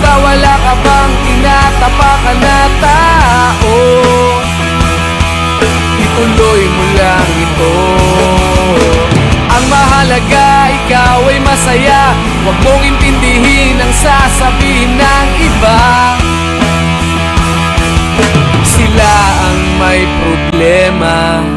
ba wala ka bang tinatapakan na tao? Ituloy mo lang ito. Ang mahalaga, ikaw ay masaya. Huwag mong intindihin ang sasabihin ng iba. Sila ang may problema.